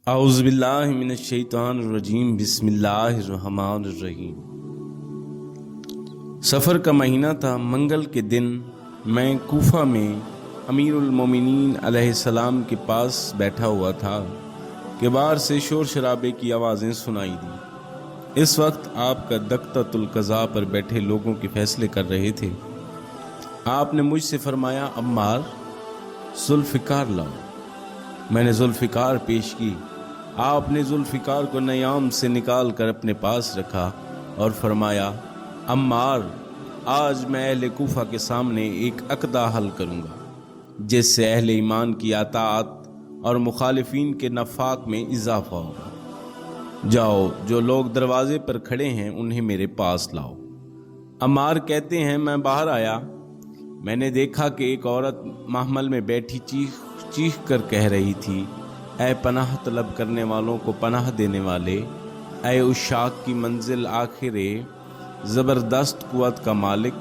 اعوذ باللہ من الشیطان الرجیم بسم اللہ الرحمن الرحیم۔ سفر کا مہینہ تھا۔ منگل کے دن میں کوفہ میں امیر المومنین علیہ السلام کے پاس بیٹھا ہوا تھا کہ باہر سے شور شرابے کی آوازیں سنائی دی۔ اس وقت آپ کا دقۃ القضاء پر بیٹھے لوگوں کے فیصلے کر رہے تھے۔ آپ نے مجھ سے فرمایا، عمار ذوالفقار لاؤ۔ میں نے ذوالفقار پیش کی۔ آپ نے ذوالفقار کو نیام سے نکال کر اپنے پاس رکھا اور فرمایا، عمار آج میں اہل کوفہ کے سامنے ایک عقدہ حل کروں گا جس سے اہل ایمان کی اطاعت اور مخالفین کے نفاق میں اضافہ ہوگا۔ جاؤ، جو لوگ دروازے پر کھڑے ہیں انہیں میرے پاس لاؤ۔ عمار کہتے ہیں، میں باہر آیا، میں نے دیکھا کہ ایک عورت محمل میں بیٹھی چیخ کر کہہ رہی تھی، اے پناہ طلب کرنے والوں کو پناہ دینے والے، اے عشاق کی منزل آخر زبردست قوت کا مالک،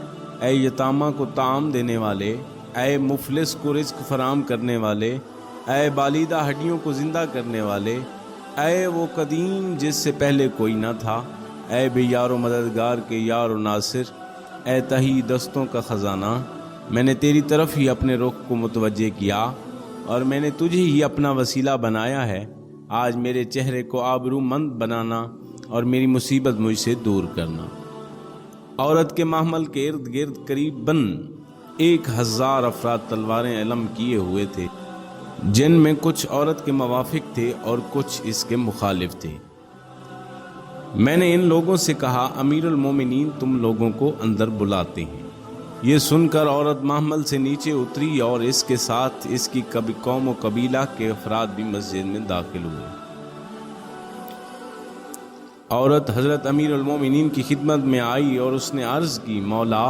اے یتامہ کو طعام دینے والے، اے مفلس کو رزق فراہم کرنے والے، اے بالیدہ ہڈیوں کو زندہ کرنے والے، اے وہ قدیم جس سے پہلے کوئی نہ تھا، اے بے یار و مددگار کے یار و ناصر، اے تہی دستوں کا خزانہ، میں نے تیری طرف ہی اپنے رخ کو متوجہ کیا اور میں نے تجھے ہی اپنا وسیلہ بنایا ہے۔ آج میرے چہرے کو آبرو مند بنانا اور میری مصیبت مجھ سے دور کرنا۔ عورت کے محمل کے ارد گرد قریباً 1000 افراد تلواریں علم کیے ہوئے تھے، جن میں کچھ عورت کے موافق تھے اور کچھ اس کے مخالف تھے۔ میں نے ان لوگوں سے کہا، امیر المومنین تم لوگوں کو اندر بلاتے ہیں۔ یہ سن کر عورت محمل سے نیچے اتری اور اس کے ساتھ اس کی قوم و قبیلہ کے افراد بھی مسجد میں داخل ہوئے۔ عورت حضرت امیر المومنین کی خدمت میں آئی اور اس نے عرض کی، مولا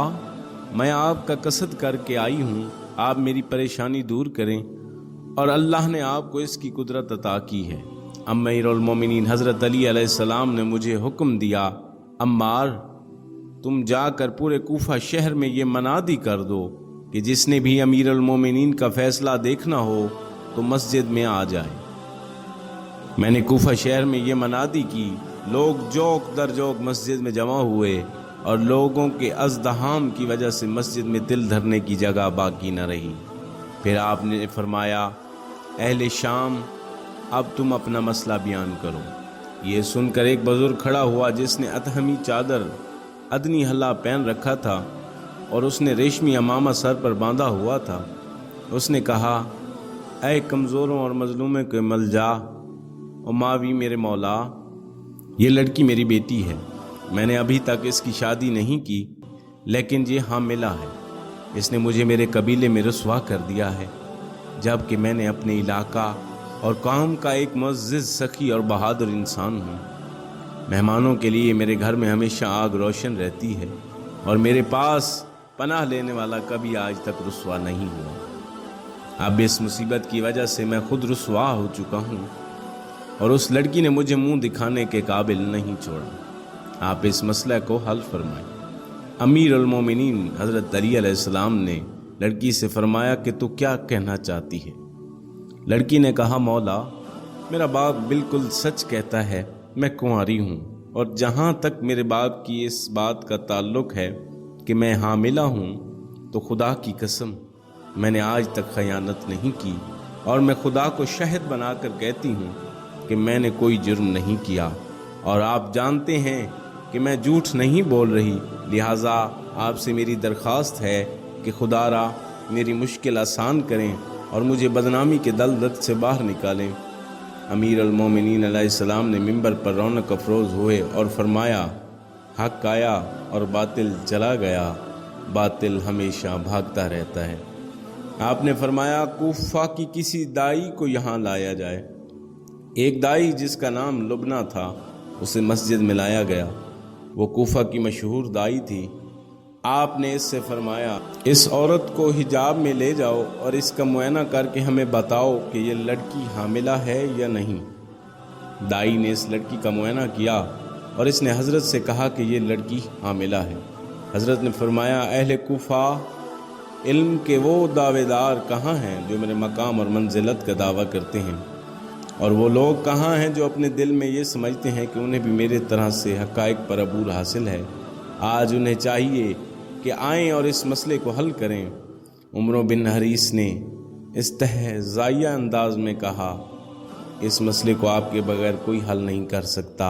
میں آپ کا قصد کر کے آئی ہوں، آپ میری پریشانی دور کریں، اور اللہ نے آپ کو اس کی قدرت عطا کی ہے۔ امیر المومنین حضرت علی علیہ السلام نے مجھے حکم دیا، عمار تم جا کر پورے کوفہ شہر میں یہ منادی کر دو کہ جس نے بھی امیر المومنین کا فیصلہ دیکھنا ہو تو مسجد میں آ جائے۔ میں نے کوفہ شہر میں یہ منادی کی، لوگ جوک در جوک مسجد میں جمع ہوئے اور لوگوں کے ازدحام کی وجہ سے مسجد میں دل دھرنے کی جگہ باقی نہ رہی۔ پھر آپ نے فرمایا، اہل شام اب تم اپنا مسئلہ بیان کرو۔ یہ سن کر ایک بزرگ کھڑا ہوا جس نے اتہمی چادر ادنی حلہ پہن رکھا تھا اور اس نے ریشمی امامہ سر پر باندھا ہوا تھا۔ اس نے کہا، اے کمزوروں اور مظلوموں کے ملجا و ماوی میرے مولا، یہ لڑکی میری بیٹی ہے۔ میں نے ابھی تک اس کی شادی نہیں کی، لیکن یہ حاملہ ہے۔ اس نے مجھے میرے قبیلے میں رسوا کر دیا ہے، جبکہ میں نے اپنے علاقہ اور قوم کا ایک معزز، سخی اور بہادر انسان ہوں۔ مہمانوں کے لیے میرے گھر میں ہمیشہ آگ روشن رہتی ہے اور میرے پاس پناہ لینے والا کبھی آج تک رسوا نہیں ہوا۔ اب اس مصیبت کی وجہ سے میں خود رسوا ہو چکا ہوں اور اس لڑکی نے مجھے منہ دکھانے کے قابل نہیں چھوڑا۔ آپ اس مسئلہ کو حل فرمائیں۔ امیر المومنین حضرت علی علیہ السلام نے لڑکی سے فرمایا کہ تو کیا کہنا چاہتی ہے؟ لڑکی نے کہا، مولا میرا باپ بالکل سچ کہتا ہے، میں کنواری ہوں، اور جہاں تک میرے باپ کی اس بات کا تعلق ہے کہ میں حاملہ ہوں تو خدا کی قسم میں نے آج تک خیانت نہیں کی، اور میں خدا کو شاہد بنا کر کہتی ہوں کہ میں نے کوئی جرم نہیں کیا، اور آپ جانتے ہیں کہ میں جھوٹ نہیں بول رہی، لہٰذا آپ سے میری درخواست ہے کہ خدا را میری مشکل آسان کریں اور مجھے بدنامی کے دلدل سے باہر نکالیں۔ امیر المومنین علیہ السلام نے منبر پر رونق افروز ہوئے اور فرمایا، حق آیا اور باطل چلا گیا، باطل ہمیشہ بھاگتا رہتا ہے۔ آپ نے فرمایا، کوفہ کی کسی دائی کو یہاں لایا جائے۔ ایک دائی جس کا نام لبنہ تھا، اسے مسجد میں لایا گیا۔ وہ کوفہ کی مشہور دائی تھی۔ آپ نے اس سے فرمایا، اس عورت کو حجاب میں لے جاؤ اور اس کا معائنہ کر کے ہمیں بتاؤ کہ یہ لڑکی حاملہ ہے یا نہیں۔ دائی نے اس لڑکی کا معائنہ کیا اور اس نے حضرت سے کہا کہ یہ لڑکی حاملہ ہے۔ حضرت نے فرمایا، اہل کوفہ، علم کے وہ دعوے دار کہاں ہیں جو میرے مقام اور منزلت کا دعویٰ کرتے ہیں؟ اور وہ لوگ کہاں ہیں جو اپنے دل میں یہ سمجھتے ہیں کہ انہیں بھی میرے طرح سے حقائق پر عبور حاصل ہے؟ آج انہیں چاہیے کہ آئیں اور اس مسئلے کو حل کریں۔ عمرو بن حریث نے استہزائیہ انداز میں کہا، اس مسئلے کو آپ کے بغیر کوئی حل نہیں کر سکتا،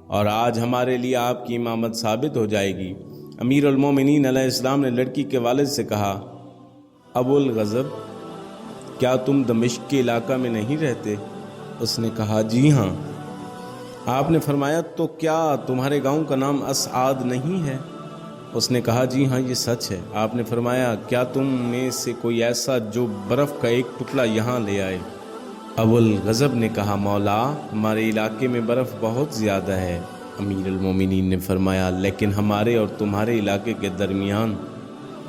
اور آج ہمارے لیے آپ کی امامت ثابت ہو جائے گی۔ امیر المومنین علیہ السلام نے لڑکی کے والد سے کہا، ابو الغضب، کیا تم دمشق کے علاقہ میں نہیں رہتے؟ اس نے کہا، جی ہاں۔ آپ نے فرمایا، تو کیا تمہارے گاؤں کا نام اسعاد نہیں ہے؟ اس نے کہا، جی ہاں، یہ سچ ہے۔ آپ نے فرمایا، کیا تم میں سے کوئی ایسا جو برف کا ایک ٹکڑا یہاں لے آئے؟ ابو الغضب نے کہا، مولا، ہمارے علاقے میں برف بہت زیادہ ہے۔ امیر المومنین نے فرمایا، لیکن ہمارے اور تمہارے علاقے کے درمیان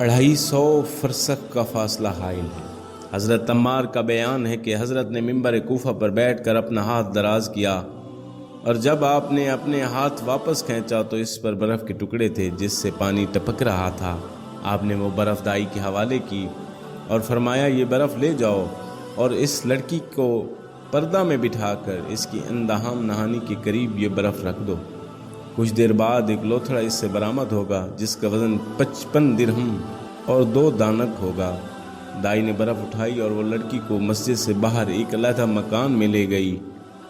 250 فرسخ کا فاصلہ حائل ہے۔ حضرت عمار کا بیان ہے کہ حضرت نے ممبر کوفہ پر بیٹھ کر اپنا ہاتھ دراز کیا، اور جب آپ نے اپنے ہاتھ واپس کھینچا تو اس پر برف کے ٹکڑے تھے جس سے پانی ٹپک رہا تھا۔ آپ نے وہ برف دائی کے حوالے کی اور فرمایا، یہ برف لے جاؤ اور اس لڑکی کو پردہ میں بٹھا کر اس کی اندہام نہانی کے قریب یہ برف رکھ دو۔ کچھ دیر بعد ایک لوتھڑا اس سے برآمد ہوگا جس کا وزن 55 درہم اور 2 دانک ہوگا۔ دائی نے برف اٹھائی اور وہ لڑکی کو مسجد سے باہر ایک علیحدہ مکان میں لے گئی،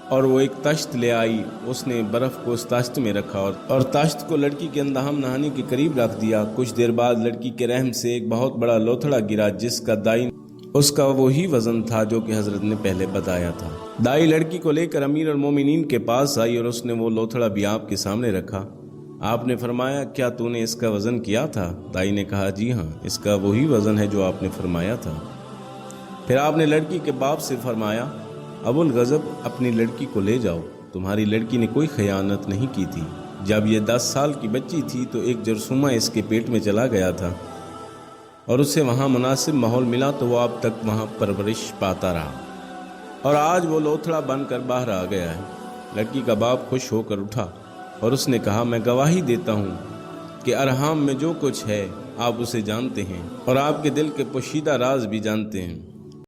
اور وہ ایک تشت لے آئی۔ اس نے برف کو اس تشت میں رکھا اور تشت کو لڑکی کے اندہام نہانی کے قریب رکھ دیا۔ کچھ دیر بعد لڑکی کے رحم سے ایک بہت بڑا لوتھڑا گرا جس کا دائی اس کا وہی وزن تھا جو کہ حضرت نے پہلے بتایا تھا۔ دائی لڑکی کو لے کر امیر المومنین کے پاس آئی اور اس نے وہ لوتھڑا بھی آپ کے سامنے رکھا۔ آپ نے فرمایا، کیا تو نے اس کا وزن کیا تھا؟ دائی نے کہا، جی ہاں، اس کا وہی وزن ہے جو آپ نے فرمایا تھا۔ پھر آپ نے لڑکی کے باپ سے فرمایا، ابو الغضب، اپنی لڑکی کو لے جاؤ، تمہاری لڑکی نے کوئی خیانت نہیں کی تھی۔ جب یہ 10 سال کی بچی تھی تو ایک جرثومہ اس کے پیٹ میں چلا گیا تھا، اور اسے وہاں مناسب ماحول ملا تو وہ اب تک وہاں پرورش پاتا رہا، اور آج وہ لوتھڑا بن کر باہر آ گیا ہے۔ لڑکی کا باپ خوش ہو کر اٹھا اور اس نے کہا، میں گواہی دیتا ہوں کہ ارحام میں جو کچھ ہے آپ اسے جانتے ہیں اور آپ کے دل کے پوشیدہ راز بھی جانتے ہیں۔